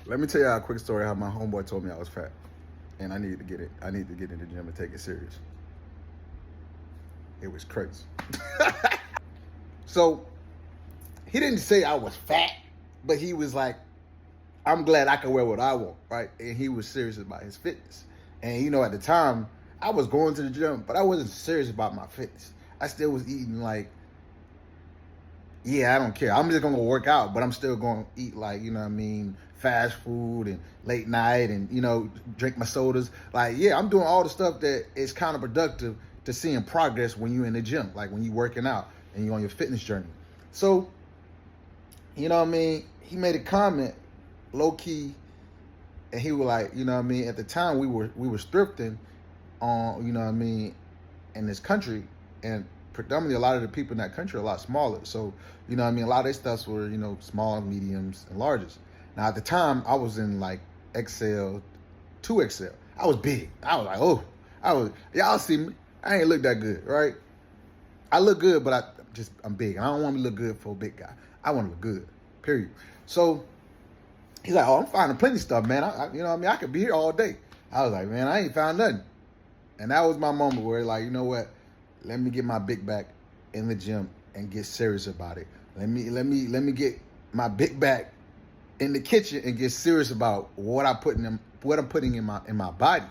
Let me tell you a quick story how my homeboy told me I was fat, and I needed to get it. I need to get in the gym and take it serious. It was crazy. So he didn't say I was fat, but he was like, I'm glad I can wear what I want, right? And he was serious about his fitness. And at the time, I was going to the gym, but I wasn't serious about my fitness. I still was eating like, yeah, I don't care. I'm just gonna work out, but I'm still gonna eat like, fast food and late night and, drink my sodas. Like, yeah, I'm doing all the stuff that is counterproductive to seeing progress when you're in the gym, like when you're working out and you're on your fitness journey. So, he made a comment, low key, and he was like, at the time we were thrifting on, in this country, and predominantly a lot of the people in that country are a lot smaller. So, a lot of their stuffs were, small, mediums, and larges. Now at the time I was in like XL, 2XL. I was big. I was like, y'all see me. I ain't look that good, right? I look good, but I'm big. I don't want to look good for a big guy. I want to look good, period. So he's like, I'm finding plenty of stuff, man. I could be here all day. I was like, man, I ain't found nothing. And that was my moment where, like, you know what? Let me get my big back in the gym and get serious about it. Let me get my big back in the kitchen and get serious about what I'm putting in my body.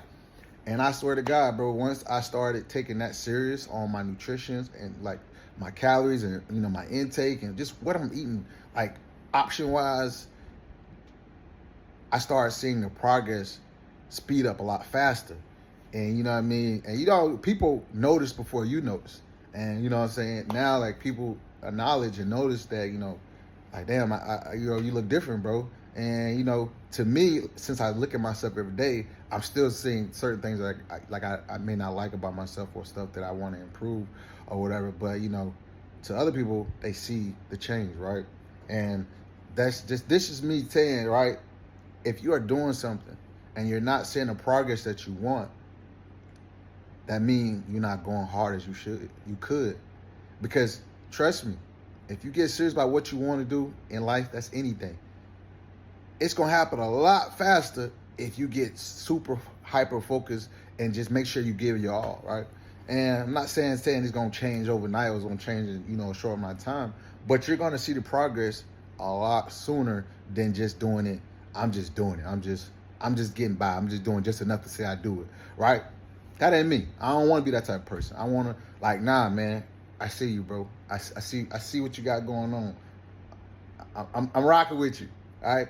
And I swear to God, bro, once I started taking that serious on my nutrition and like my calories and my intake and just what I'm eating, like option wise, I started seeing the progress speed up a lot faster. And you know what I mean? And people notice before you notice. And you know what I'm saying? Now like people acknowledge and notice that, like damn, you look different, bro. And to me, since I look at myself every day, I'm still seeing certain things that I may not like about myself or stuff that I want to improve or whatever. But to other people, they see the change, right? And this is me saying, right? If you are doing something and you're not seeing the progress that you want, that means you're not going hard as you could. Because trust me, if you get serious about what you want to do in life, that's anything. It's going to happen a lot faster if you get super hyper focused and just make sure you give it your all, right? And I'm not saying it's going to change overnight or it's going to change in, a short amount of time, but you're going to see the progress a lot sooner than just doing it. I'm just doing it. I'm just getting by. I'm just doing just enough to say I do it, right? That ain't me. I don't want to be that type of person. I want to nah, man. I see you, bro. I see what you got going on. I'm rocking with you, all right?